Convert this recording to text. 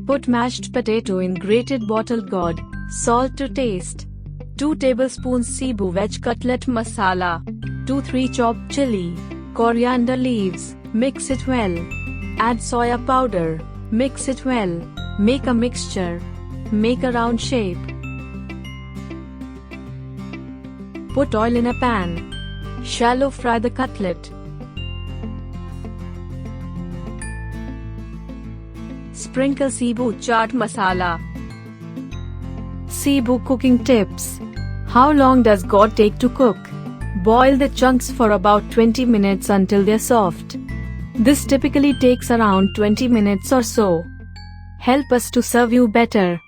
Put mashed potato in grated bottled gourd, salt to taste. 2 tablespoons Sibu veg cutlet masala. 2-3 chopped chilli, coriander leaves, mix it well. Add soya powder, mix it well. Make a mixture. Make a round shape. Put oil in a pan. Shallow fry the cutlet. Sprinkle Sibu chaat masala. Sibu cooking tips. How long does gourd take to cook? Boil the chunks for about 20 minutes until they're soft. This typically takes around 20 minutes or so. Help us to serve you better.